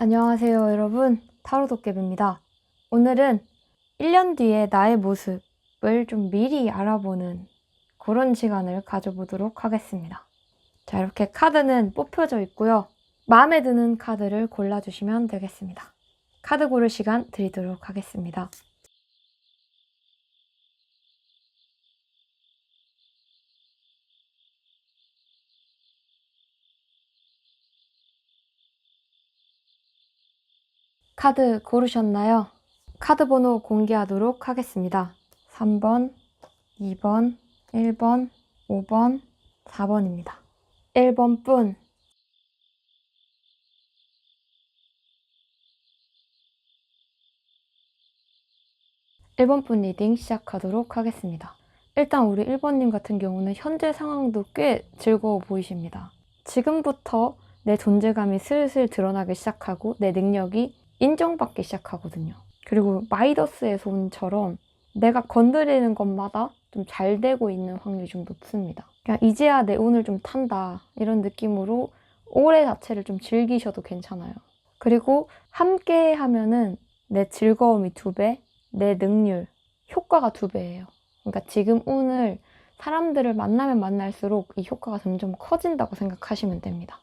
안녕하세요, 여러분. 타로도깨비입니다. 오늘은 1년 뒤에 나의 모습을 좀 미리 알아보는 그런 시간을 가져보도록 하겠습니다. 자, 이렇게 카드는 뽑혀져 있고요. 마음에 드는 카드를 골라주시면 되겠습니다. 카드 고를 시간 드리도록 하겠습니다. 카드 고르셨나요? 카드 번호 공개하도록 하겠습니다. 3번, 2번, 1번, 5번, 4번입니다. 1번 분, 1번 분 리딩 시작하도록 하겠습니다. 일단 우리 1번님 같은 경우는 현재 상황도 꽤 즐거워 보이십니다. 지금부터 내 존재감이 슬슬 드러나기 시작하고 내 능력이 인정받기 시작하거든요. 그리고 마이더스의 손처럼 내가 건드리는 것마다 좀 잘 되고 있는 확률이 좀 높습니다. 그냥 이제야 내 운을 좀 탄다 이런 느낌으로 올해 자체를 좀 즐기셔도 괜찮아요. 그리고 함께 하면은 내 즐거움이 2배, 내 능률, 효과가 2배예요. 그러니까 지금 운을 사람들을 만나면 만날수록 이 효과가 점점 커진다고 생각하시면 됩니다.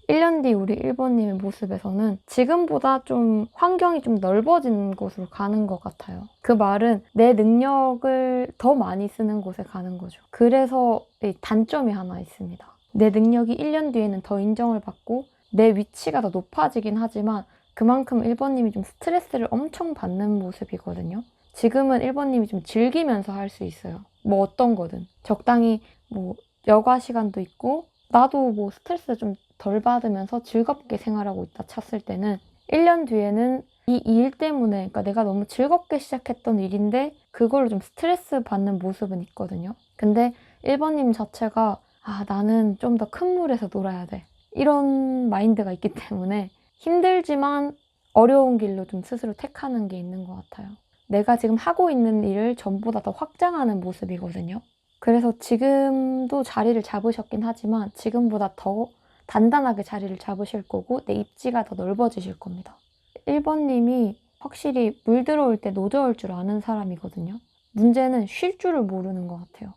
1년 뒤 우리 1번님의 모습에서는 지금보다 좀 환경이 좀 넓어진 곳으로 가는 것 같아요. 그 말은 내 능력을 더 많이 쓰는 곳에 가는 거죠. 그래서 이 단점이 하나 있습니다. 내 능력이 1년 뒤에는 더 인정을 받고 내 위치가 더 높아지긴 하지만 그만큼 1번님이 좀 스트레스를 엄청 받는 모습이거든요. 지금은 1번님이 좀 즐기면서 할 수 있어요. 뭐 어떤 거든. 적당히 뭐 여가 시간도 있고 나도 뭐 스트레스 좀 덜 받으면서 즐겁게 생활하고 있다 쳤을 때는 1년 뒤에는 이 일 때문에 그러니까 내가 너무 즐겁게 시작했던 일인데 그걸로 좀 스트레스 받는 모습은 있거든요. 근데 1번님 자체가 나는 좀 더 큰 물에서 놀아야 돼. 이런 마인드가 있기 때문에 힘들지만 어려운 길로 좀 스스로 택하는 게 있는 것 같아요. 내가 지금 하고 있는 일을 전보다 더 확장하는 모습이거든요. 그래서 지금도 자리를 잡으셨긴 하지만 지금보다 더 단단하게 자리를 잡으실 거고 내 입지가 더 넓어지실 겁니다. 1번님이 확실히 물 들어올 때 노저올 줄 아는 사람이거든요. 문제는 쉴 줄을 모르는 것 같아요.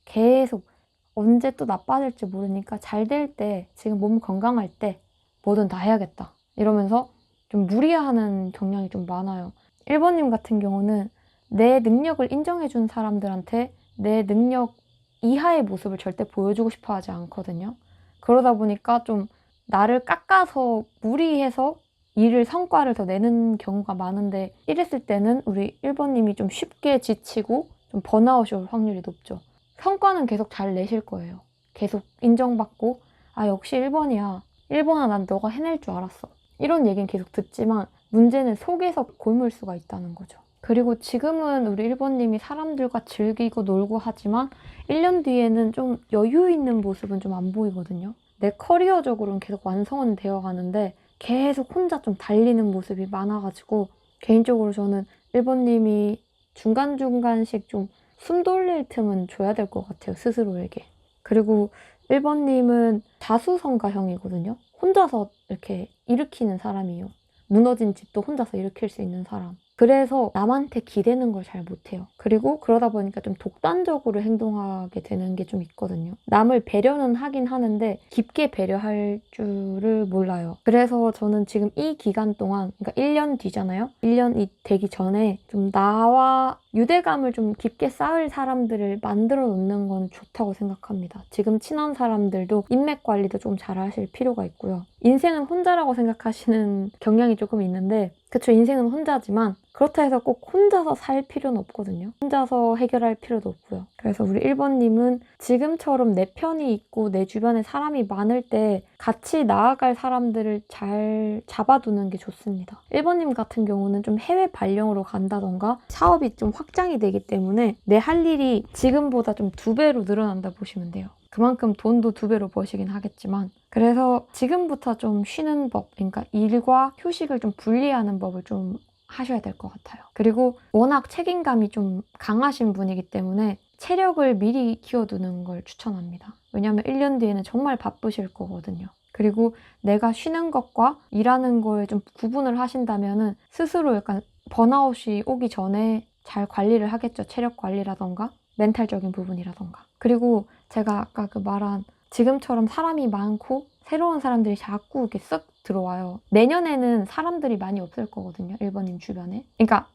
계속 언제 또 나빠질지 모르니까 잘 될 때, 지금 몸 건강할 때 뭐든 다 해야겠다. 이러면서 좀 무리하는 경향이 좀 많아요. 1번님 같은 경우는 내 능력을 인정해준 사람들한테 내 능력 이하의 모습을 절대 보여주고 싶어 하지 않거든요. 그러다 보니까 좀 나를 깎아서 무리해서 일을 성과를 더 내는 경우가 많은데 이랬을 때는 우리 1번님이 좀 쉽게 지치고 좀 번아웃이 올 확률이 높죠. 성과는 계속 잘 내실 거예요. 계속 인정받고 역시 1번이야. 1번아 난 너가 해낼 줄 알았어. 이런 얘기는 계속 듣지만 문제는 속에서 곪을 수가 있다는 거죠. 그리고 지금은 우리 1번님이 사람들과 즐기고 놀고 하지만 1년 뒤에는 좀 여유 있는 모습은 좀 안 보이거든요. 내 커리어적으로는 계속 완성은 되어 가는데 계속 혼자 좀 달리는 모습이 많아가지고 개인적으로 저는 1번님이 중간중간씩 좀 숨 돌릴 틈은 줘야 될 것 같아요, 스스로에게. 그리고 1번님은 자수성가형이거든요. 혼자서 이렇게 일으키는 사람이에요. 무너진 집도 혼자서 일으킬 수 있는 사람. 그래서 남한테 기대는 걸 잘 못해요. 그리고 그러다 보니까 좀 독단적으로 행동하게 되는 게 좀 있거든요. 남을 배려는 하긴 하는데 깊게 배려할 줄을 몰라요. 그래서 저는 지금 이 기간 동안, 그러니까 1년 뒤잖아요. 1년이 되기 전에 좀 나와 유대감을 좀 깊게 쌓을 사람들을 만들어 놓는 건 좋다고 생각합니다. 지금 친한 사람들도 인맥 관리도 좀 잘 하실 필요가 있고요. 인생은 혼자라고 생각하시는 경향이 조금 있는데 그쵸, 인생은 혼자지만 그렇다 해서 꼭 혼자서 살 필요는 없거든요. 혼자서 해결할 필요도 없고요. 그래서 우리 1번님은 지금처럼 내 편이 있고 내 주변에 사람이 많을 때 같이 나아갈 사람들을 잘 잡아두는 게 좋습니다. 1번님 같은 경우는 좀 해외 발령으로 간다던가 사업이 좀 확장이 되기 때문에 내 할 일이 지금보다 좀 2배로 늘어난다 보시면 돼요. 그만큼 돈도 2배로 버시긴 하겠지만 그래서 지금부터 좀 쉬는 법, 그러니까 일과 휴식을 좀 분리하는 법을 좀 하셔야 될 것 같아요. 그리고 워낙 책임감이 좀 강하신 분이기 때문에 체력을 미리 키워두는 걸 추천합니다. 왜냐하면 1년 뒤에는 정말 바쁘실 거거든요. 그리고 내가 쉬는 것과 일하는 거에 좀 구분을 하신다면은 스스로 약간 번아웃이 오기 전에 잘 관리를 하겠죠. 체력 관리라던가 멘탈적인 부분이라던가. 그리고 제가 아까 그 말한 지금처럼 사람이 많고 새로운 사람들이 자꾸 이렇게 쓱 들어와요. 내년에는 사람들이 많이 없을 거거든요. 1번님 주변에. 그러니까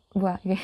이게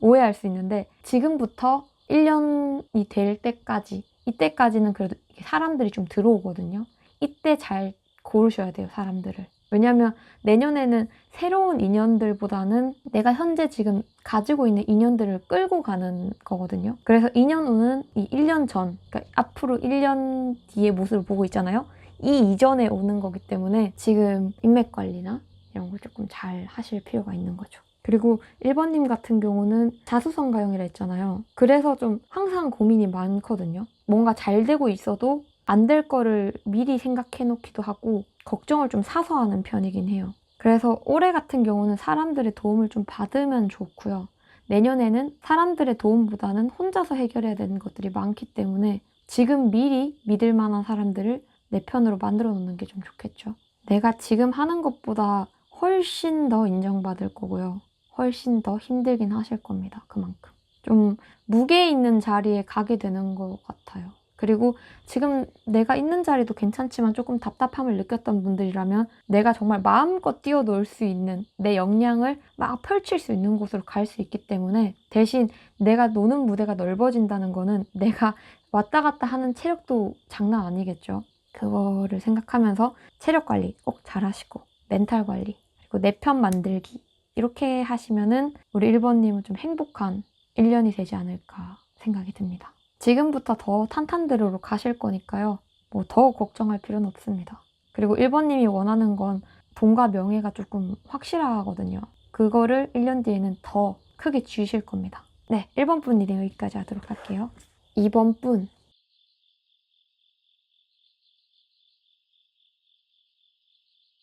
오해할 수 있는데 지금부터 1년이 될 때까지 이때까지는 그래도 사람들이 좀 들어오거든요. 이때 잘 고르셔야 돼요. 사람들을. 왜냐면 내년에는 새로운 인연들보다는 내가 현재 지금 가지고 있는 인연들을 끌고 가는 거거든요. 그래서 인연 운은 이 1년 전, 그러니까 앞으로 1년 뒤의 모습을 보고 있잖아요. 이 이전에 오는 거기 때문에 지금 인맥 관리나 이런 걸 조금 잘 하실 필요가 있는 거죠. 그리고 1번님 같은 경우는 자수성가형이라 했잖아요. 그래서 좀 항상 고민이 많거든요. 뭔가 잘 되고 있어도 안 될 거를 미리 생각해 놓기도 하고 걱정을 좀 사서 하는 편이긴 해요. 그래서 올해 같은 경우는 사람들의 도움을 좀 받으면 좋고요. 내년에는 사람들의 도움보다는 혼자서 해결해야 되는 것들이 많기 때문에 지금 미리 믿을 만한 사람들을 내 편으로 만들어 놓는 게 좀 좋겠죠. 내가 지금 하는 것보다 훨씬 더 인정받을 거고요. 훨씬 더 힘들긴 하실 겁니다. 그만큼. 좀 무게 있는 자리에 가게 되는 것 같아요. 그리고 지금 내가 있는 자리도 괜찮지만 조금 답답함을 느꼈던 분들이라면 내가 정말 마음껏 뛰어놀 수 있는 내 역량을 막 펼칠 수 있는 곳으로 갈 수 있기 때문에 대신 내가 노는 무대가 넓어진다는 거는 내가 왔다 갔다 하는 체력도 장난 아니겠죠. 그거를 생각하면서 체력 관리 꼭 잘 하시고 멘탈 관리 그리고 내 편 만들기 이렇게 하시면은 우리 1번님은 좀 행복한 1년이 되지 않을까 생각이 듭니다. 지금부터 더 탄탄대로로 가실 거니까요. 뭐 더 걱정할 필요는 없습니다. 그리고 1번님이 원하는 건 돈과 명예가 조금 확실하거든요. 그거를 1년 뒤에는 더 크게 쥐실 겁니다. 네, 1번 분 리딩 여기까지 하도록 할게요. 2번 분.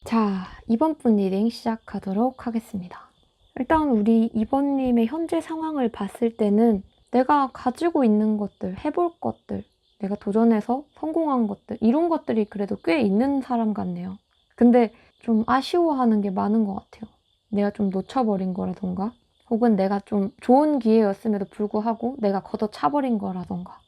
자, 2번 분 리딩 시작하도록 하겠습니다. 일단 우리 2번님의 현재 상황을 봤을 때는 내가 가지고 있는 것들, 해볼 것들, 내가 도전해서 성공한 것들, 이런 것들이 그래도 꽤 있는 사람 같네요. 근데 좀 아쉬워하는 게 많은 것 같아요. 내가 좀 놓쳐버린 거라던가, 혹은 내가 좀 좋은 기회였음에도 불구하고 내가 걷어차버린 거라던가.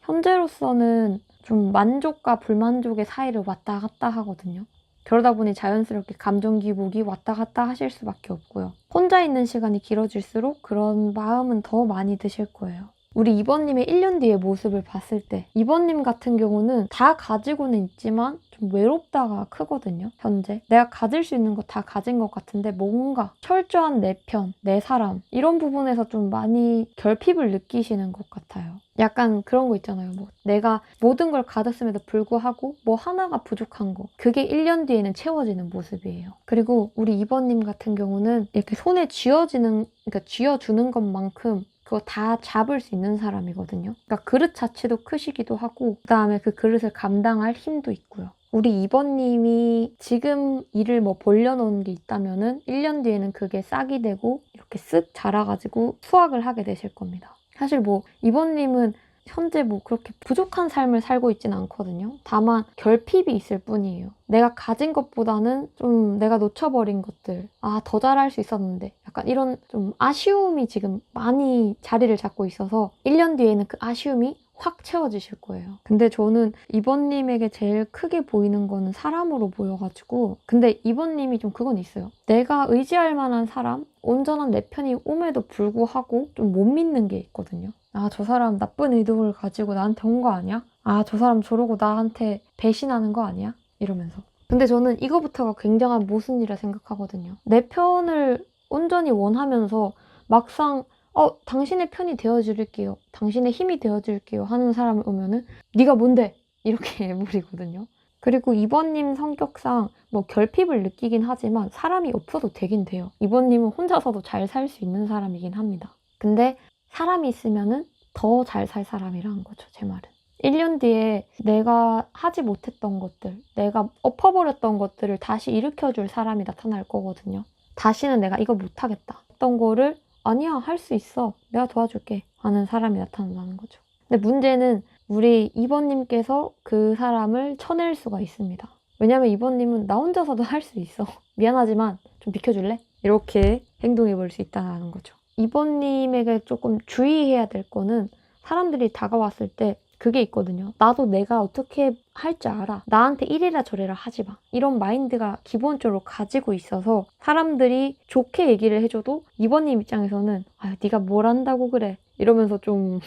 현재로서는 좀 만족과 불만족의 사이를 왔다 갔다 하거든요. 그러다 보니 자연스럽게 감정 기복이 왔다 갔다 하실 수밖에 없고요. 혼자 있는 시간이 길어질수록 그런 마음은 더 많이 드실 거예요. 우리 2번님의 1년 뒤의 모습을 봤을 때 2번님 같은 경우는 다 가지고는 있지만 좀 외롭다가 크거든요. 현재 내가 가질 수 있는 거 다 가진 것 같은데 뭔가 철저한 내 편, 내 사람 이런 부분에서 좀 많이 결핍을 느끼시는 것 같아요. 약간 그런 거 있잖아요. 뭐 내가 모든 걸 가졌음에도 불구하고 뭐 하나가 부족한 거 그게 1년 뒤에는 채워지는 모습이에요. 그리고 우리 2번님 같은 경우는 이렇게 손에 그러니까 쥐어주는 것만큼 그거 다 잡을 수 있는 사람이거든요. 그러니까 그릇 자체도 크시기도 하고 그다음에 그 그릇을 감당할 힘도 있고요. 우리 2번님이 지금 일을 뭐 벌려놓은 게 있다면은 1년 뒤에는 그게 싹이 되고 이렇게 쓱 자라가지고 수확을 하게 되실 겁니다. 사실 뭐 2번님은 현재 뭐 그렇게 부족한 삶을 살고 있진 않거든요. 다만 결핍이 있을 뿐이에요. 내가 가진 것보다는 좀 내가 놓쳐버린 것들, 더 잘할 수 있었는데 약간 이런 좀 아쉬움이 지금 많이 자리를 잡고 있어서 1년 뒤에는 그 아쉬움이 확 채워지실 거예요. 근데 저는 2번님에게 제일 크게 보이는 거는 사람으로 보여가지고 근데 2번님이 좀 그건 있어요. 내가 의지할 만한 사람, 온전한 내 편이 옴에도 불구하고 좀 못 믿는 게 있거든요. 저 사람 나쁜 의도를 가지고 나한테 온 거 아니야? 저 사람 저러고 나한테 배신하는 거 아니야? 이러면서. 근데 저는 이거부터가 굉장한 모순이라 생각하거든요. 내 편을 온전히 원하면서 막상 당신의 편이 되어줄게요. 당신의 힘이 되어줄게요. 하는 사람이 오면은 네가 뭔데? 이렇게 물이거든요. 그리고 2번님 성격상 뭐 결핍을 느끼긴 하지만 사람이 없어도 되긴 돼요. 2번님은 혼자서도 잘 살 수 있는 사람이긴 합니다. 근데 사람이 있으면은 더 잘 살 사람이라는 거죠, 제 말은. 1년 뒤에 내가 하지 못했던 것들, 내가 엎어버렸던 것들을 다시 일으켜줄 사람이 나타날 거거든요. 다시는 내가 이거 못하겠다 했던 거를 아니야, 할 수 있어. 내가 도와줄게 하는 사람이 나타난다는 거죠. 근데 문제는 우리 2번님께서 그 사람을 쳐낼 수가 있습니다. 왜냐면 이번님은 나 혼자서도 할 수 있어. 미안하지만 좀 비켜줄래? 이렇게 행동해 볼 수 있다는 거죠. 이번님에게 조금 주의해야 될 거는 사람들이 다가왔을 때 그게 있거든요. 나도 내가 어떻게 할 줄 알아. 나한테 이래라 저래라 하지 마. 이런 마인드가 기본적으로 가지고 있어서 사람들이 좋게 얘기를 해줘도 이번님 입장에서는 아, 네가 뭘 안다고 그래. 이러면서 좀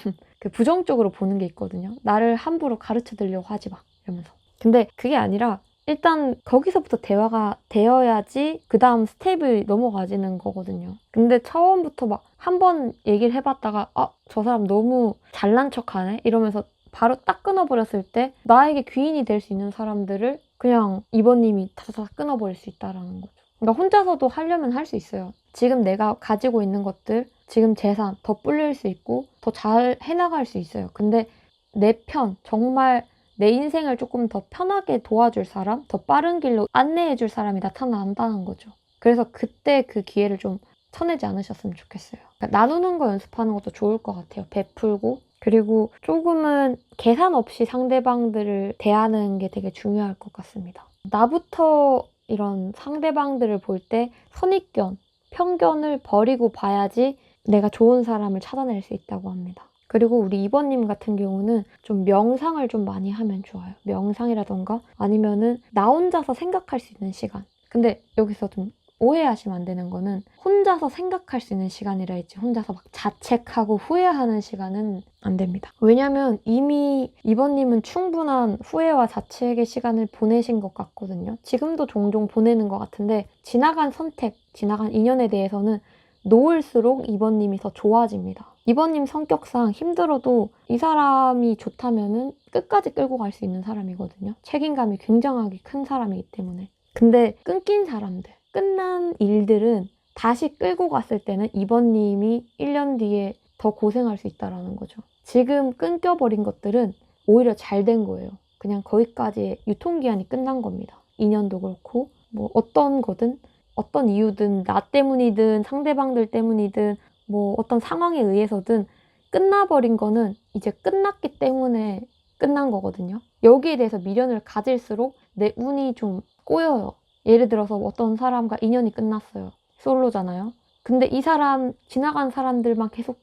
부정적으로 보는 게 있거든요. 나를 함부로 가르쳐 드리려고 하지 마. 이러면서. 근데 그게 아니라 일단 거기서부터 대화가 되어야지 그 다음 스텝을 넘어가지는 거거든요. 근데 처음부터 막 한 번 얘기를 해봤다가 아, 저 사람 너무 잘난 척하네? 이러면서 바로 딱 끊어버렸을 때 나에게 귀인이 될 수 있는 사람들을 그냥 이번님이 다다닥 끊어버릴 수 있다는 거죠. 그러니까 혼자서도 하려면 할 수 있어요. 지금 내가 가지고 있는 것들, 지금 재산 더 불릴 수 있고 더 잘 해나갈 수 있어요. 근데 내 편, 정말 내 인생을 조금 더 편하게 도와줄 사람, 더 빠른 길로 안내해줄 사람이 나타난다는 거죠. 그래서 그때 그 기회를 좀 쳐내지 않으셨으면 좋겠어요. 그러니까 나누는 거 연습하는 것도 좋을 것 같아요. 베풀고. 그리고 조금은 계산 없이 상대방들을 대하는 게 되게 중요할 것 같습니다. 나부터 이런 상대방들을 볼 때 선입견, 편견을 버리고 봐야지 내가 좋은 사람을 찾아낼 수 있다고 합니다. 그리고 우리 이번님 같은 경우는 좀 명상을 좀 많이 하면 좋아요. 명상이라던가 아니면은 나 혼자서 생각할 수 있는 시간. 근데 여기서 좀 오해하시면 안 되는 거는 혼자서 생각할 수 있는 시간이라 했지 혼자서 막 자책하고 후회하는 시간은 안 됩니다. 왜냐면 이미 이번님은 충분한 후회와 자책의 시간을 보내신 것 같거든요. 지금도 종종 보내는 것 같은데 지나간 선택, 지나간 인연에 대해서는 놓을수록 이번님이 더 좋아집니다. 이번님 성격상 힘들어도 이 사람이 좋다면은 끝까지 끌고 갈 수 있는 사람이거든요. 책임감이 굉장하게 큰 사람이기 때문에. 근데 끊긴 사람들, 끝난 일들은 다시 끌고 갔을 때는 이번님이 1년 뒤에 더 고생할 수 있다는 거죠. 지금 끊겨버린 것들은 오히려 잘 된 거예요. 그냥 거기까지의 유통기한이 끝난 겁니다. 인연도 그렇고 뭐 어떤 거든 어떤 이유든 나 때문이든 상대방들 때문이든 뭐 어떤 상황에 의해서든 끝나버린 거는 이제 끝났기 때문에 끝난 거거든요. 여기에 대해서 미련을 가질수록 내 운이 좀 꼬여요. 예를 들어서 어떤 사람과 인연이 끝났어요. 솔로잖아요. 근데 이 사람 지나간 사람들만 계속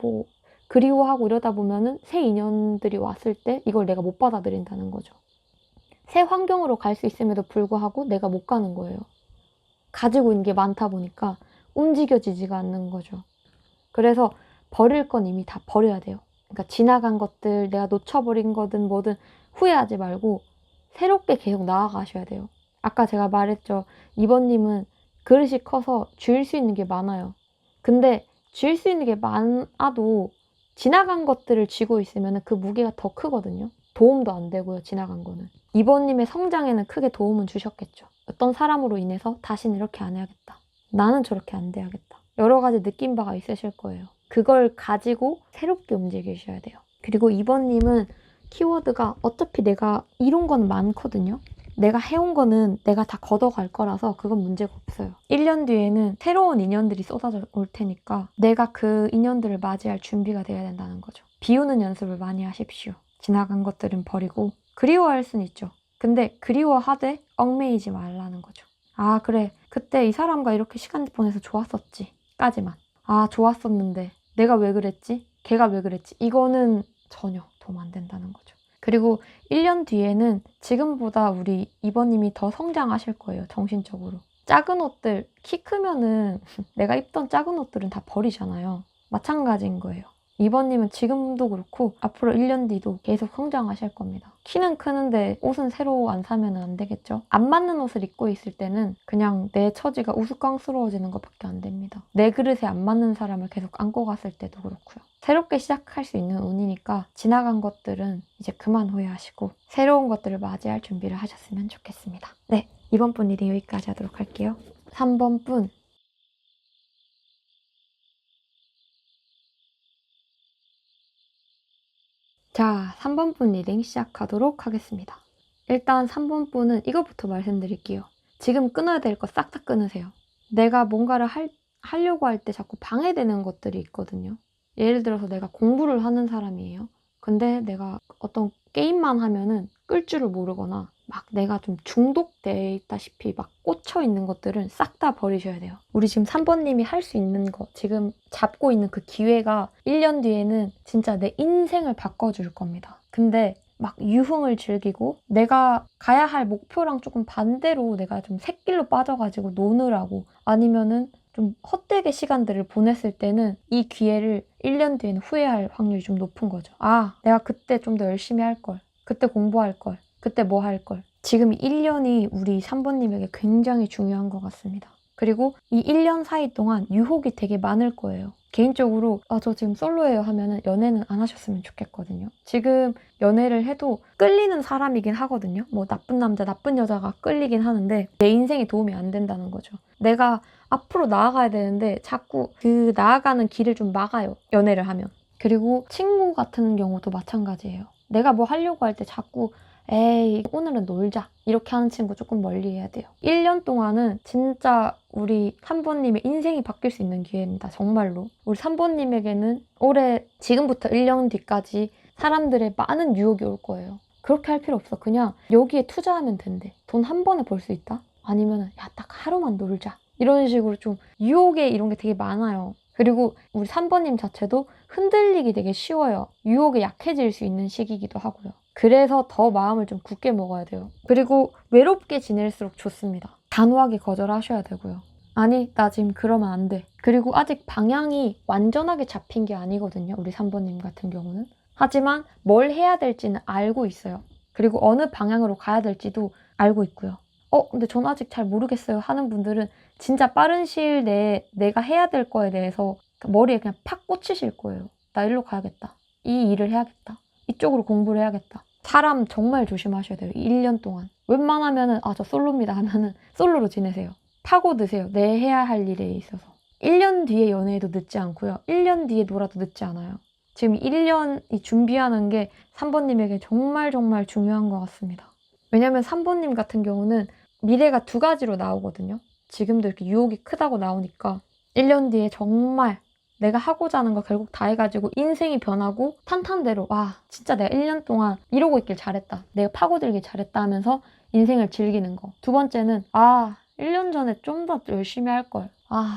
뭐 그리워하고 이러다 보면은 새 인연들이 왔을 때 이걸 내가 못 받아들인다는 거죠. 새 환경으로 갈 수 있음에도 불구하고 내가 못 가는 거예요. 가지고 있는 게 많다 보니까 움직여지지가 않는 거죠. 그래서 버릴 건 이미 다 버려야 돼요. 그러니까 지나간 것들, 내가 놓쳐버린 거든 뭐든 후회하지 말고 새롭게 계속 나아가셔야 돼요. 아까 제가 말했죠. 이번님은 그릇이 커서 줄 수 있는 게 많아요. 근데 줄 수 있는 게 많아도 지나간 것들을 쥐고 있으면 그 무게가 더 크거든요. 도움도 안 되고요, 지나간 거는. 이번님의 성장에는 크게 도움은 주셨겠죠. 어떤 사람으로 인해서 다시는 이렇게 안 해야겠다. 나는 저렇게 안 돼야겠다. 여러 가지 느낀 바가 있으실 거예요. 그걸 가지고 새롭게 움직이셔야 돼요. 그리고 이번님은 키워드가 어차피 내가 이룬 건 많거든요. 내가 해온 거는 내가 다 걷어갈 거라서 그건 문제가 없어요. 1년 뒤에는 새로운 인연들이 쏟아져 올 테니까 내가 그 인연들을 맞이할 준비가 돼야 된다는 거죠. 비우는 연습을 많이 하십시오. 지나간 것들은 버리고 그리워할 순 있죠. 근데 그리워하되 얽매이지 말라는 거죠. 아, 그래. 그때 이 사람과 이렇게 시간 보내서 좋았었지. 까지만. 아, 좋았었는데 내가 왜 그랬지? 걔가 왜 그랬지? 이거는 전혀 도움 안 된다는 거죠. 그리고 1년 뒤에는 지금보다 우리 이번님이 더 성장하실 거예요. 정신적으로. 작은 옷들, 키 크면은 내가 입던 작은 옷들은 다 버리잖아요. 마찬가지인 거예요. 이번님은 지금도 그렇고 앞으로 1년 뒤도 계속 성장하실 겁니다. 키는 크는데 옷은 새로 안 사면 안 되겠죠? 안 맞는 옷을 입고 있을 때는 그냥 내 처지가 우스꽝스러워지는 것밖에 안 됩니다. 내 그릇에 안 맞는 사람을 계속 안고 갔을 때도 그렇고요. 새롭게 시작할 수 있는 운이니까 지나간 것들은 이제 그만 후회하시고 새로운 것들을 맞이할 준비를 하셨으면 좋겠습니다. 네, 이번 분 리딩 여기까지 하도록 할게요. 3번 분. 자, 3번 분 리딩 시작하도록 하겠습니다. 일단 3번 분은 이것부터 말씀드릴게요. 지금 끊어야 될 거 싹 다 끊으세요. 내가 뭔가를 하려고 할 때 자꾸 방해되는 것들이 있거든요. 예를 들어서 내가 공부를 하는 사람이에요. 근데 내가 어떤 게임만 하면은 끌 줄을 모르거나 막 내가 좀 중독돼 있다시피 막 꽂혀 있는 것들은 싹 다 버리셔야 돼요. 우리 지금 3번님이 할 수 있는 거, 지금 잡고 있는 그 기회가 1년 뒤에는 진짜 내 인생을 바꿔줄 겁니다. 근데 막 유흥을 즐기고 내가 가야 할 목표랑 조금 반대로 내가 좀 샛길로 빠져가지고 노느라고, 아니면은 좀 헛되게 시간들을 보냈을 때는 이 기회를 1년 뒤에는 후회할 확률이 좀 높은 거죠. 아, 내가 그때 좀 더 열심히 할 걸. 그때 공부할 걸. 그때 뭐 할 걸. 지금 1년이 우리 3번님에게 굉장히 중요한 것 같습니다. 그리고 이 1년 사이 동안 유혹이 되게 많을 거예요. 개인적으로 저 지금 솔로예요 하면은 연애는 안 하셨으면 좋겠거든요. 지금 연애를 해도 끌리는 사람이긴 하거든요. 뭐 나쁜 남자, 나쁜 여자가 끌리긴 하는데 내 인생에 도움이 안 된다는 거죠. 내가 앞으로 나아가야 되는데 자꾸 그 나아가는 길을 좀 막아요. 연애를 하면. 그리고 친구 같은 경우도 마찬가지예요. 내가 뭐 하려고 할 때 자꾸 에이, 오늘은 놀자. 이렇게 하는 친구 조금 멀리 해야 돼요. 1년 동안은 진짜 우리 3번님의 인생이 바뀔 수 있는 기회입니다. 정말로. 우리 3번님에게는 올해 지금부터 1년 뒤까지 사람들의 많은 유혹이 올 거예요. 그렇게 할 필요 없어. 그냥 여기에 투자하면 된대. 돈 한 번에 벌 수 있다? 아니면은 야, 딱 하루만 놀자. 이런 식으로 좀 유혹에 이런 게 되게 많아요. 그리고 우리 3번님 자체도 흔들리기 되게 쉬워요. 유혹에 약해질 수 있는 시기이기도 하고요. 그래서 더 마음을 좀 굳게 먹어야 돼요. 그리고 외롭게 지낼수록 좋습니다. 단호하게 거절하셔야 되고요. 아니, 나 지금 그러면 안 돼. 그리고 아직 방향이 완전하게 잡힌 게 아니거든요. 우리 3번님 같은 경우는. 하지만 뭘 해야 될지는 알고 있어요. 그리고 어느 방향으로 가야 될지도 알고 있고요. 근데 전 아직 잘 모르겠어요 하는 분들은 진짜 빠른 시일 내에 내가 해야 될 거에 대해서 머리에 그냥 팍 꽂히실 거예요. 나 일로 가야겠다. 이 일을 해야겠다. 이쪽으로 공부를 해야겠다. 사람 정말 조심하셔야 돼요. 1년 동안. 웬만하면은 저 솔로입니다 하면은 솔로로 지내세요. 파고드세요. 내 해야 할 일에 있어서. 1년 뒤에 연애해도 늦지 않고요. 1년 뒤에 놀아도 늦지 않아요. 지금 1년이 준비하는 게 3번님에게 정말 정말 중요한 것 같습니다. 왜냐면 3번님 같은 경우는 미래가 두 가지로 나오거든요. 지금도 이렇게 유혹이 크다고 나오니까 1년 뒤에 정말 내가 하고자 하는 거 결국 다 해가지고 인생이 변하고 탄탄대로 와, 진짜 내가 1년 동안 이러고 있길 잘했다. 내가 파고들길 잘했다 하면서 인생을 즐기는 거. 두 번째는 1년 전에 좀 더 열심히 할 걸.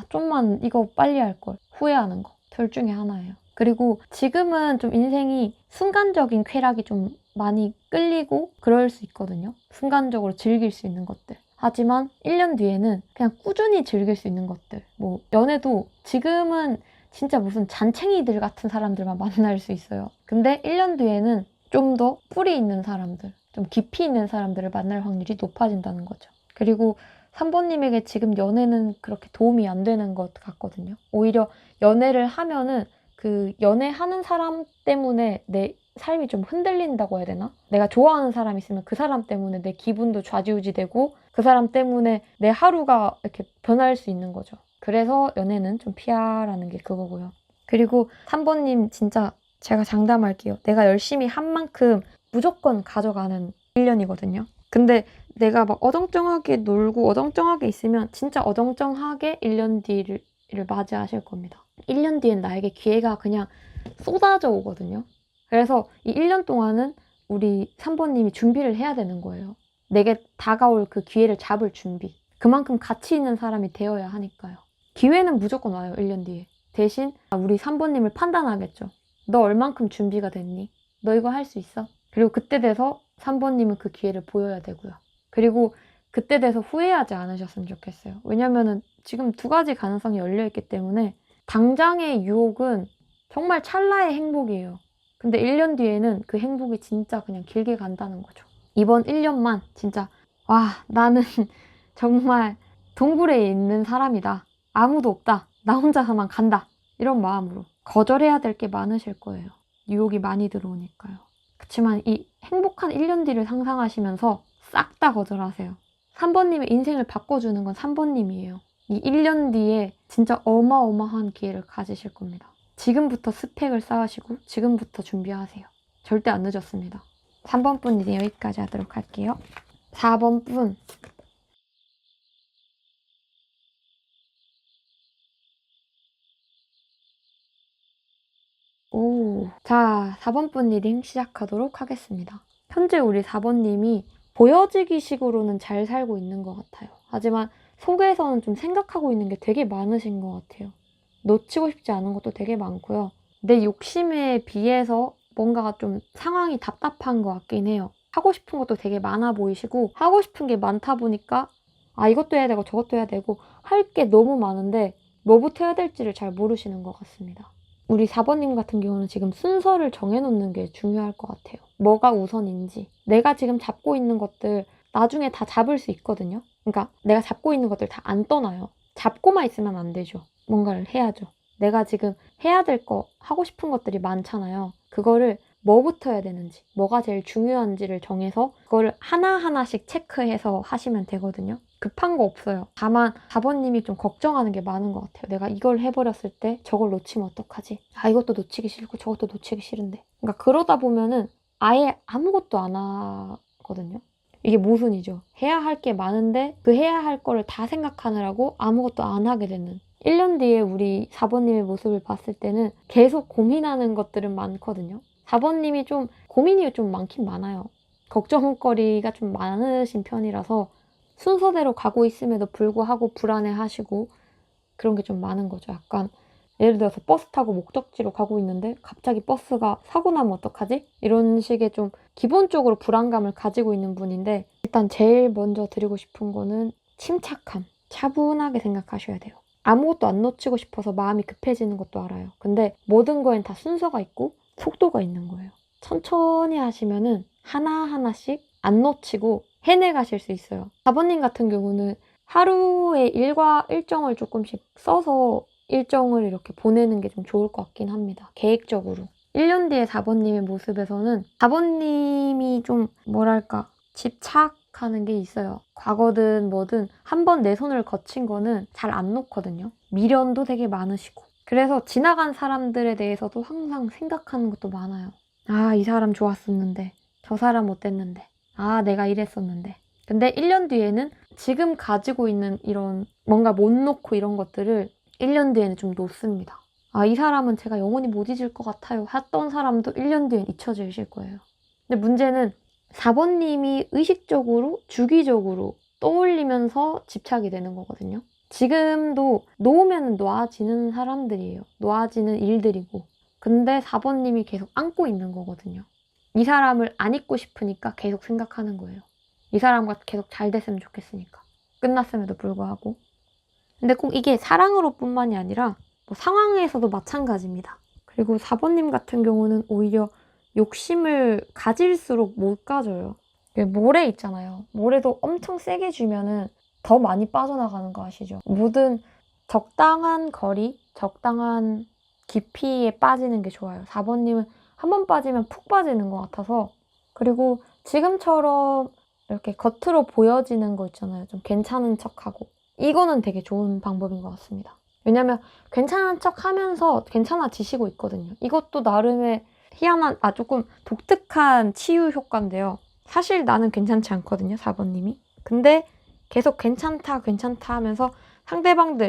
좀만 이거 빨리 할 걸. 후회하는 거. 둘 중에 하나예요. 그리고 지금은 좀 인생이 순간적인 쾌락이 좀 많이 끌리고 그럴 수 있거든요. 순간적으로 즐길 수 있는 것들. 하지만 1년 뒤에는 그냥 꾸준히 즐길 수 있는 것들. 뭐 연애도 지금은 진짜 무슨 잔챙이들 같은 사람들만 만날 수 있어요. 근데 1년 뒤에는 좀 더 뿌리 있는 사람들, 좀 깊이 있는 사람들을 만날 확률이 높아진다는 거죠. 그리고 3번님에게 지금 연애는 그렇게 도움이 안 되는 것 같거든요. 오히려 연애를 하면은 그 연애하는 사람 때문에 내 삶이 좀 흔들린다고 해야 되나? 내가 좋아하는 사람 있으면 그 사람 때문에 내 기분도 좌지우지되고 그 사람 때문에 내 하루가 이렇게 변할 수 있는 거죠. 그래서 연애는 좀 피하라는 게 그거고요. 그리고 3번님 진짜 제가 장담할게요. 내가 열심히 한 만큼 무조건 가져가는 1년이거든요. 근데 내가 막 어정쩡하게 놀고 어정쩡하게 있으면 진짜 어정쩡하게 1년 뒤를 맞이하실 겁니다. 1년 뒤엔 나에게 기회가 그냥 쏟아져 오거든요. 그래서 이 1년 동안은 우리 3번님이 준비를 해야 되는 거예요. 내게 다가올 그 기회를 잡을 준비. 그만큼 가치 있는 사람이 되어야 하니까요. 기회는 무조건 와요, 1년 뒤에. 대신 우리 3번님을 판단하겠죠. 너 얼만큼 준비가 됐니? 너 이거 할 수 있어? 그리고 그때 돼서 3번님은 그 기회를 보여야 되고요. 그리고 그때 돼서 후회하지 않으셨으면 좋겠어요. 왜냐면은 지금 두 가지 가능성이 열려있기 때문에 당장의 유혹은 정말 찰나의 행복이에요. 근데 1년 뒤에는 그 행복이 진짜 그냥 길게 간다는 거죠. 이번 1년만 진짜 나는 정말 동굴에 있는 사람이다. 아무도 없다. 나 혼자서만 간다. 이런 마음으로 거절해야 될 게 많으실 거예요. 유혹이 많이 들어오니까요. 그렇지만 이 행복한 1년 뒤를 상상하시면서 싹 다 거절하세요. 3번님의 인생을 바꿔주는 건 3번님이에요. 이 1년 뒤에 진짜 어마어마한 기회를 가지실 겁니다. 지금부터 스펙을 쌓으시고 지금부터 준비하세요. 절대 안 늦었습니다. 3번 분 이제 여기까지 하도록 할게요. 4번 분. 자, 4번 분 리딩 시작하도록 하겠습니다. 현재 우리 4번님이 보여지기 식으로는 잘 살고 있는 것 같아요. 하지만 속에서는 좀 생각하고 있는 게 되게 많으신 것 같아요. 놓치고 싶지 않은 것도 되게 많고요. 내 욕심에 비해서 뭔가가 좀 상황이 답답한 것 같긴 해요. 하고 싶은 것도 되게 많아 보이시고 하고 싶은 게 많다 보니까 이것도 해야 되고 저것도 해야 되고 할 게 너무 많은데 뭐부터 해야 될지를 잘 모르시는 것 같습니다. 우리 4번님 같은 경우는 지금 순서를 정해놓는 게 중요할 것 같아요. 뭐가 우선인지. 내가 지금 잡고 있는 것들 나중에 다 잡을 수 있거든요. 그러니까 내가 잡고 있는 것들 다 안 떠나요. 잡고만 있으면 안 되죠. 뭔가를 해야죠. 내가 지금 해야 될 거, 하고 싶은 것들이 많잖아요. 그거를 뭐부터 해야 되는지, 뭐가 제일 중요한지를 정해서 그거를 하나하나씩 체크해서 하시면 되거든요. 급한 거 없어요. 다만 4번님이 좀 걱정하는 게 많은 것 같아요. 내가 이걸 해버렸을 때 저걸 놓치면 어떡하지? 이것도 놓치기 싫고 저것도 놓치기 싫은데. 그러니까 그러다 보면은 아예 아무것도 안 하거든요. 이게 모순이죠. 해야 할 게 많은데 그 해야 할 거를 다 생각하느라고 아무것도 안 하게 되는. 1년 뒤에 우리 4번님의 모습을 봤을 때는 계속 고민하는 것들은 많거든요. 4번님이 좀 고민이 좀 많긴 많아요. 걱정거리가 좀 많으신 편이라서 순서대로 가고 있음에도 불구하고 불안해하시고 그런 게 좀 많은 거죠. 약간 예를 들어서 버스 타고 목적지로 가고 있는데 갑자기 버스가 사고 나면 어떡하지? 이런 식의 좀 기본적으로 불안감을 가지고 있는 분인데 일단 제일 먼저 드리고 싶은 거는 침착함, 차분하게 생각하셔야 돼요. 아무것도 안 놓치고 싶어서 마음이 급해지는 것도 알아요. 근데 모든 거엔 다 순서가 있고 속도가 있는 거예요. 천천히 하시면은 하나하나씩 안 놓치고 해내가실 수 있어요. 4번님 같은 경우는 하루의 일정을 조금씩 써서 일정을 이렇게 보내는 게 좀 좋을 것 같긴 합니다. 계획적으로. 1년 뒤에 4번님의 모습에서는 4번님이 좀 뭐랄까 집착하는 게 있어요. 과거든 뭐든 한 번 내 손을 거친 거는 잘 안 놓거든요. 미련도 되게 많으시고. 그래서 지나간 사람들에 대해서도 항상 생각하는 것도 많아요. 이 사람 좋았었는데 저 사람 어땠는데 내가 이랬었는데. 근데 1년 뒤에는 지금 가지고 있는 이런 뭔가 못 놓고 이런 것들을 1년 뒤에는 좀 놓습니다. 이 사람은 제가 영원히 못 잊을 것 같아요. 했던 사람도 1년 뒤엔 잊혀지실 거예요. 근데 문제는 4번님이 의식적으로, 주기적으로 떠올리면서 집착이 되는 거거든요. 지금도 놓으면 놓아지는 사람들이에요. 놓아지는 일들이고. 근데 4번님이 계속 안고 있는 거거든요. 이 사람을 안 잊고 싶으니까 계속 생각하는 거예요. 이 사람과 계속 잘 됐으면 좋겠으니까. 끝났음에도 불구하고. 근데 꼭 이게 사랑으로 뿐만이 아니라 뭐 상황에서도 마찬가지입니다. 그리고 4번님 같은 경우는 오히려 욕심을 가질수록 못 가져요. 모래 있잖아요. 모래도 엄청 세게 주면은 더 많이 빠져나가는 거 아시죠? 뭐든 적당한 거리, 적당한 깊이에 빠지는 게 좋아요. 4번님은 한 번 빠지면 푹 빠지는 것 같아서. 그리고 지금처럼 이렇게 겉으로 보여지는 거 있잖아요. 좀 괜찮은 척하고. 이거는 되게 좋은 방법인 것 같습니다. 왜냐면 괜찮은 척 하면서 괜찮아지시고 있거든요. 이것도 나름의 희한한, 조금 독특한 치유 효과인데요. 사실 나는 괜찮지 않거든요, 4번님이. 근데 계속 괜찮다, 괜찮다 하면서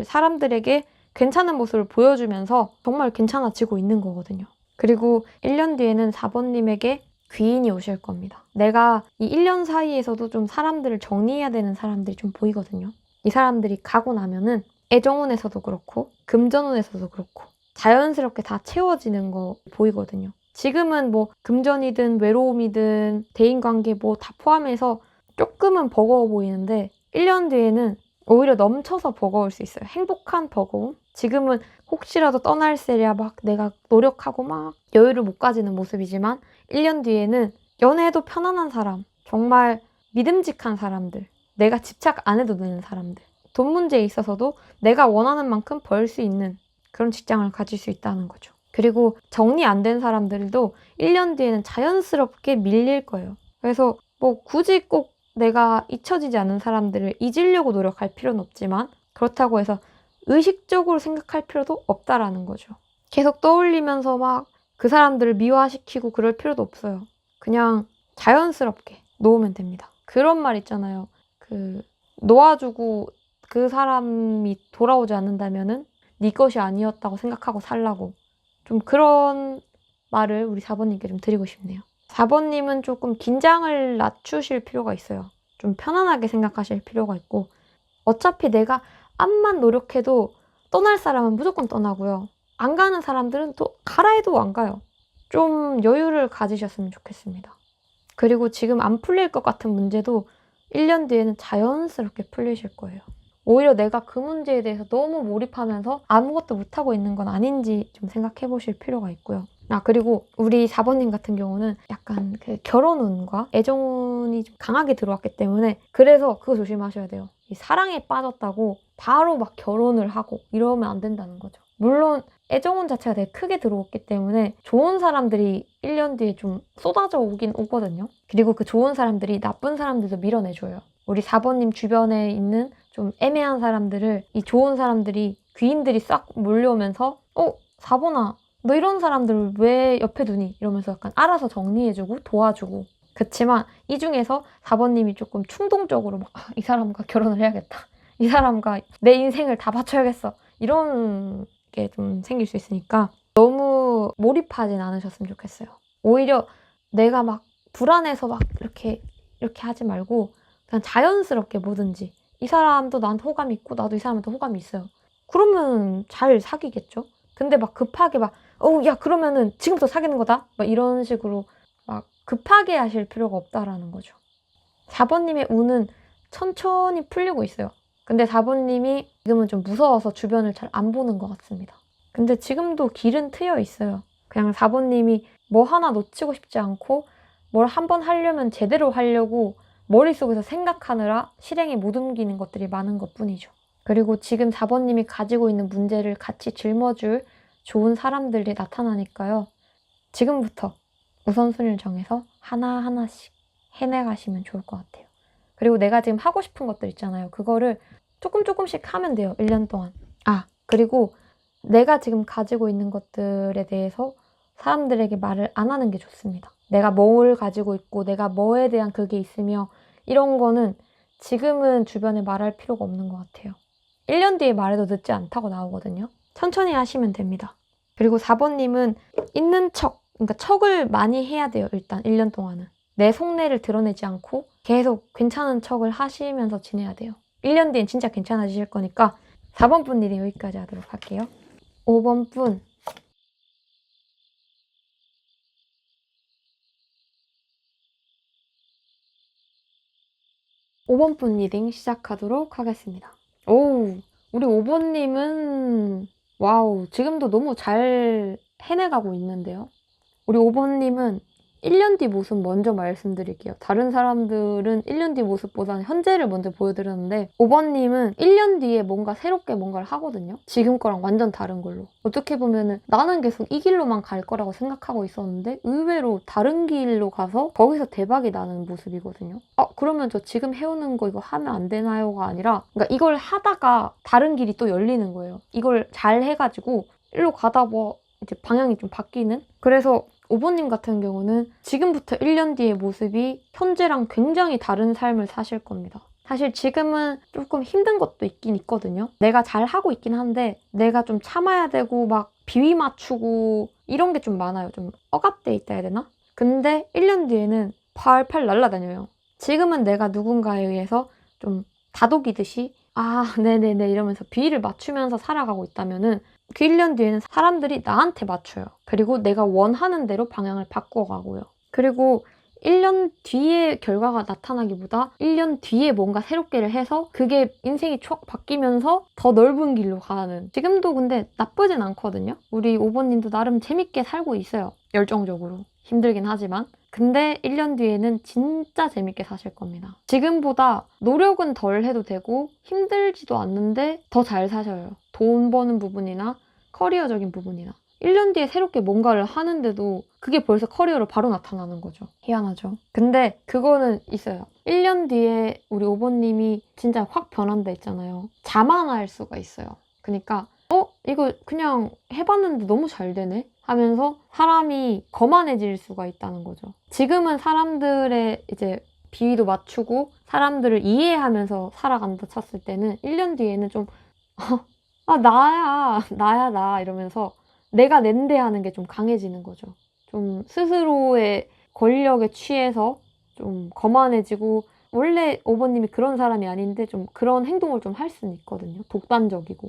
사람들에게 괜찮은 모습을 보여주면서 정말 괜찮아지고 있는 거거든요. 그리고 1년 뒤에는 4번님에게 귀인이 오실 겁니다. 내가 이 1년 사이에서도 좀 사람들을 정리해야 되는 사람들이 좀 보이거든요. 이 사람들이 가고 나면은 애정운에서도 그렇고 금전운에서도 그렇고 자연스럽게 다 채워지는 거 보이거든요. 지금은 뭐 금전이든 외로움이든 대인관계 뭐 다 포함해서 조금은 버거워 보이는데 1년 뒤에는 오히려 넘쳐서 버거울 수 있어요. 행복한 버거움? 지금은 혹시라도 떠날세랴 막 내가 노력하고 막 여유를 못 가지는 모습이지만 1년 뒤에는 연애해도 편안한 사람, 정말 믿음직한 사람들, 내가 집착 안 해도 되는 사람들, 돈 문제에 있어서도 내가 원하는 만큼 벌 수 있는 그런 직장을 가질 수 있다는 거죠. 그리고 정리 안 된 사람들도 1년 뒤에는 자연스럽게 밀릴 거예요. 그래서 뭐 굳이 꼭 내가 잊혀지지 않은 사람들을 잊으려고 노력할 필요는 없지만 그렇다고 해서 의식적으로 생각할 필요도 없다라는 거죠. 계속 떠올리면서 막 그 사람들을 미화시키고 그럴 필요도 없어요. 그냥 자연스럽게 놓으면 됩니다. 그런 말 있잖아요. 놓아주고 그 사람이 돌아오지 않는다면은 네 것이 아니었다고 생각하고 살라고. 좀 그런 말을 우리 4번님께 좀 드리고 싶네요. 4번님은 조금 긴장을 낮추실 필요가 있어요. 좀 편안하게 생각하실 필요가 있고, 어차피 내가 암만 노력해도 떠날 사람은 무조건 떠나고요. 안 가는 사람들은 또 가라 해도 안 가요. 좀 여유를 가지셨으면 좋겠습니다. 그리고 지금 안 풀릴 것 같은 문제도 1년 뒤에는 자연스럽게 풀리실 거예요. 오히려 내가 그 문제에 대해서 너무 몰입하면서 아무것도 못하고 있는 건 아닌지 좀 생각해 보실 필요가 있고요. 그리고 우리 4번님 같은 경우는 약간 그 결혼운과 애정운이 좀 강하게 들어왔기 때문에 그래서 그거 조심하셔야 돼요. 이 사랑에 빠졌다고 바로 막 결혼을 하고 이러면 안 된다는 거죠. 물론 애정운 자체가 되게 크게 들어왔기 때문에 좋은 사람들이 1년 뒤에 좀 쏟아져 오긴 오거든요. 그리고 그 좋은 사람들이 나쁜 사람들도 밀어내줘요. 우리 4번님 주변에 있는 좀 애매한 사람들을 이 좋은 사람들이 귀인들이 싹 몰려오면서 4번아 너 이런 사람들 왜 옆에 두니? 이러면서 약간 알아서 정리해주고 도와주고. 그치만 이 중에서 4번님이 조금 충동적으로 막 이 사람과 결혼을 해야겠다. 이 사람과 내 인생을 다 바쳐야겠어. 이런 게 좀 생길 수 있으니까 너무 몰입하진 않으셨으면 좋겠어요. 오히려 내가 막 불안해서 막 이렇게 하지 말고 그냥 자연스럽게 뭐든지 이 사람도 나한테 호감이 있고 나도 이 사람한테 호감이 있어요. 그러면 잘 사귀겠죠? 근데 막 급하게 막 야 그러면은 지금부터 사귀는 거다? 막 이런 식으로 막 급하게 하실 필요가 없다라는 거죠. 4번님의 운은 천천히 풀리고 있어요. 근데 4번님이 지금은 좀 무서워서 주변을 잘 안 보는 것 같습니다. 근데 지금도 길은 트여 있어요. 그냥 4번님이 뭐 하나 놓치고 싶지 않고 뭘 한번 하려면 제대로 하려고 머릿속에서 생각하느라 실행에 못 옮기는 것들이 많은 것뿐이죠. 그리고 지금 4번님이 가지고 있는 문제를 같이 짊어줄 좋은 사람들이 나타나니까요. 지금부터 우선순위를 정해서 하나하나씩 해내가시면 좋을 것 같아요. 그리고 내가 지금 하고 싶은 것들 있잖아요. 그거를 조금씩 하면 돼요. 1년 동안. 그리고 내가 지금 가지고 있는 것들에 대해서 사람들에게 말을 안 하는 게 좋습니다. 내가 뭘 가지고 있고 내가 뭐에 대한 그게 있으며 이런 거는 지금은 주변에 말할 필요가 없는 것 같아요. 1년 뒤에 말해도 늦지 않다고 나오거든요. 천천히 하시면 됩니다. 그리고 4번님은 있는 그러니까 척을 많이 해야 돼요. 일단 1년 동안은. 내 속내를 드러내지 않고 계속 괜찮은 척을 하시면서 지내야 돼요. 1년 뒤엔 진짜 괜찮아지실 거니까 4번 분 일이 여기까지 하도록 할게요. 5번 분. 5번 분 리딩 시작하도록 하겠습니다. 우리 5번님은 와우, 지금도 너무 잘 해내가고 있는데요. 우리 5번님은 1년 뒤 모습 먼저 말씀드릴게요. 다른 사람들은 1년 뒤 모습보다는 현재를 먼저 보여드렸는데 5번님은 1년 뒤에 뭔가 새롭게 뭔가를 하거든요. 지금 거랑 완전 다른 걸로. 어떻게 보면은 나는 계속 이 길로만 갈 거라고 생각하고 있었는데 의외로 다른 길로 가서 거기서 대박이 나는 모습이거든요. 그러면 저 지금 해오는 거 이거 하면 안 되나요가 아니라 그러니까 이걸 하다가 다른 길이 또 열리는 거예요. 이걸 잘 해가지고 일로 가다 뭐 이제 방향이 좀 바뀌는? 그래서 5번님 같은 경우는 지금부터 1년 뒤의 모습이 현재랑 굉장히 다른 삶을 사실 겁니다. 사실 지금은 조금 힘든 것도 있긴 있거든요. 내가 잘 하고 있긴 한데 내가 좀 참아야 되고 막 비위 맞추고 이런 게 좀 많아요. 좀 억압돼 있다 해야 되나? 근데 1년 뒤에는 팔팔 날아다녀요. 지금은 내가 누군가에 의해서 좀 다독이듯이 네네네 이러면서 비위를 맞추면서 살아가고 있다면은 그 1년 뒤에는 사람들이 나한테 맞춰요. 그리고 내가 원하는 대로 방향을 바꿔가고요. 그리고 1년 뒤에 결과가 나타나기보다 1년 뒤에 뭔가 새롭게를 해서 그게 인생이 촉 바뀌면서 더 넓은 길로 가는. 지금도 근데 나쁘진 않거든요. 우리 5번님도 나름 재밌게 살고 있어요. 열정적으로. 힘들긴 하지만. 근데 1년 뒤에는 진짜 재밌게 사실 겁니다. 지금보다 노력은 덜 해도 되고 힘들지도 않는데 더 잘 사셔요. 돈 버는 부분이나 커리어적인 부분이나. 1년 뒤에 새롭게 뭔가를 하는데도 그게 벌써 커리어로 바로 나타나는 거죠. 희한하죠. 근데 그거는 있어요. 1년 뒤에 우리 5번님이 진짜 확 변한다 했잖아요. 자만할 수가 있어요. 그러니까 이거 그냥 해봤는데 너무 잘 되네? 하면서 사람이 거만해질 수가 있다는 거죠. 지금은 사람들의 이제 비위도 맞추고 사람들을 이해하면서 살아간다 쳤을 때는 1년 뒤에는 좀 나야 나 이러면서 내가 낸데 하는 게 좀 강해지는 거죠. 좀 스스로의 권력에 취해서 좀 거만해지고, 원래 5번님이 그런 사람이 아닌데 좀 그런 행동을 좀 할 수는 있거든요. 독단적이고.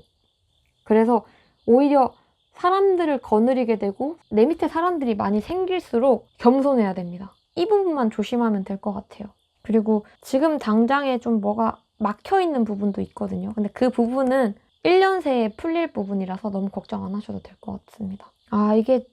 그래서 오히려 사람들을 거느리게 되고 내 밑에 사람들이 많이 생길수록 겸손해야 됩니다. 이 부분만 조심하면 될 것 같아요. 그리고 지금 당장에 좀 뭐가 막혀있는 부분도 있거든요. 근데 그 부분은 1년 새에 풀릴 부분이라서 너무 걱정 안 하셔도 될 것 같습니다. 아, 이게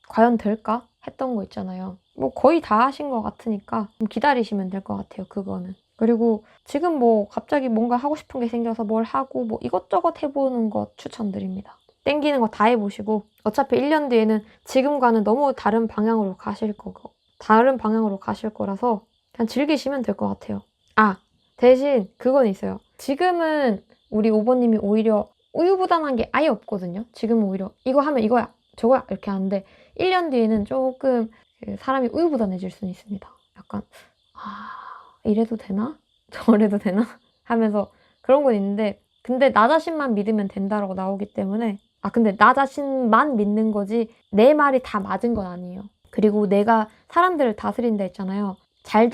과연 될까? 했던 거 있잖아요. 뭐 거의 다 하신 것 같으니까 좀 기다리시면 될 것 같아요. 그거는. 그리고 지금 뭐 갑자기 뭔가 하고 싶은 게 생겨서 뭘 하고 뭐 이것저것 해보는 것 추천드립니다. 땡기는 거 다 해보시고, 어차피 1년 뒤에는 지금과는 너무 다른 방향으로 가실 거라서 그냥 즐기시면 될 것 같아요. 아, 대신 그건 있어요. 지금은 우리 5번님이 오히려 우유부단한 게 아예 없거든요. 지금은 오히려 이거 하면 이거야, 저거야 이렇게 하는데 1년 뒤에는 조금 사람이 우유부단해질 수는 있습니다. 약간 이래도 되나? 저래도 되나? 하면서 그런 건 있는데, 근데 나 자신만 믿으면 된다라고 나오기 때문에, 근데 나 자신만 믿는 거지 내 말이 다 맞은 건 아니에요. 그리고 내가 사람들을 다스린다 했잖아요. 잘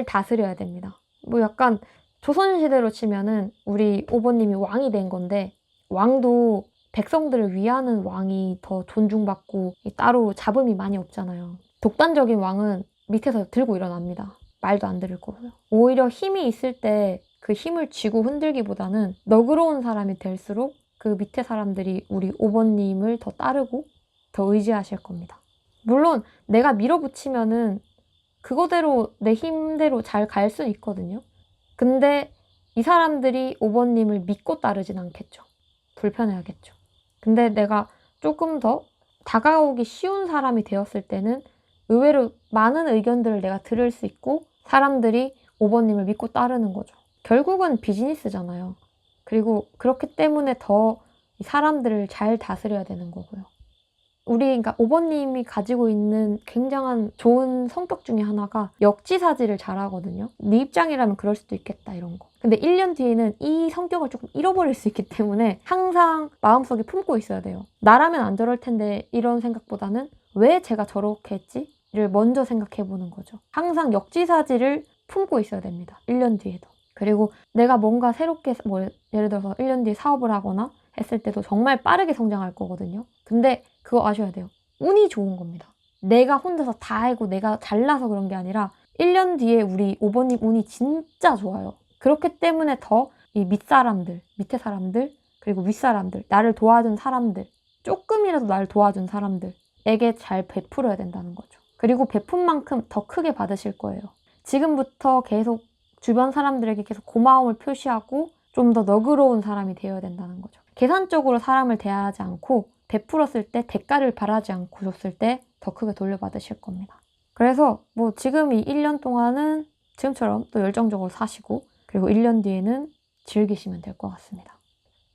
다스려야 됩니다. 뭐 약간 조선시대로 치면은 우리 5번님이 왕이 된 건데, 왕도 백성들을 위하는 왕이 더 존중받고 따로 잡음이 많이 없잖아요. 독단적인 왕은 밑에서 들고 일어납니다. 말도 안 들을 거고요. 오히려 힘이 있을 때 그 힘을 쥐고 흔들기보다는 너그러운 사람이 될수록 그 밑에 사람들이 우리 5번님을 더 따르고 더 의지하실 겁니다. 물론 내가 밀어붙이면은 그거대로 내 힘대로 잘 갈 수 있거든요. 근데 이 사람들이 5번님을 믿고 따르진 않겠죠. 불편해하겠죠. 근데 내가 조금 더 다가오기 쉬운 사람이 되었을 때는 의외로 많은 의견들을 내가 들을 수 있고 사람들이 5번님을 믿고 따르는 거죠. 결국은 비즈니스잖아요. 그리고 그렇기 때문에 더 사람들을 잘 다스려야 되는 거고요. 그러니까 5번님이 가지고 있는 굉장한 좋은 성격 중에 하나가 역지사지를 잘하거든요. 네 입장이라면 그럴 수도 있겠다 이런 거. 근데 1년 뒤에는 이 성격을 조금 잃어버릴 수 있기 때문에 항상 마음속에 품고 있어야 돼요. 나라면 안 저럴 텐데 이런 생각보다는 왜 제가 저렇게 했지를 먼저 생각해 보는 거죠. 항상 역지사지를 품고 있어야 됩니다. 1년 뒤에도. 그리고 내가 뭔가 새롭게 뭐 예를 들어서 1년 뒤에 사업을 하거나 했을 때도 정말 빠르게 성장할 거거든요. 근데 그거 아셔야 돼요. 운이 좋은 겁니다. 내가 혼자서 다 알고 내가 잘나서 그런 게 아니라 1년 뒤에 우리 5번님 운이 진짜 좋아요. 그렇기 때문에 더 이 밑사람들, 밑에 사람들, 그리고 윗사람들, 나를 도와준 사람들, 조금이라도 나를 도와준 사람들에게 잘 베풀어야 된다는 거죠. 그리고 베푼 만큼 더 크게 받으실 거예요. 지금부터 계속 주변 사람들에게 계속 고마움을 표시하고 좀 더 너그러운 사람이 되어야 된다는 거죠. 계산적으로 사람을 대하지 않고 베풀었을 때 대가를 바라지 않고 줬을 때 더 크게 돌려받으실 겁니다. 그래서 뭐 지금 이 1년 동안은 지금처럼 또 열정적으로 사시고, 그리고 1년 뒤에는 즐기시면 될 것 같습니다.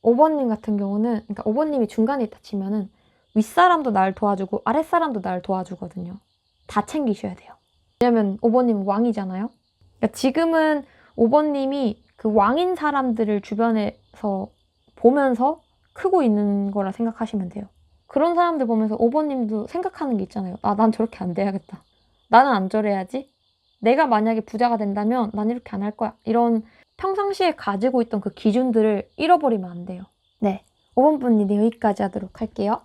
5번님 같은 경우는, 그러니까 5번님이 중간에 있다 치면은 윗사람도 날 도와주고 아랫사람도 날 도와주거든요. 다 챙기셔야 돼요. 왜냐면 5번님은 왕이잖아요. 그러니까 지금은 5번님이 그 왕인 사람들을 주변에서 보면서 크고 있는 거라 생각하시면 돼요. 그런 사람들 보면서 5번님도 생각하는 게 있잖아요. 난 저렇게 안 돼야겠다. 나는 안 저래야지. 내가 만약에 부자가 된다면 난 이렇게 안 할 거야. 이런 평상시에 가지고 있던 그 기준들을 잃어버리면 안 돼요. 네, 5번 분이 여기까지 하도록 할게요.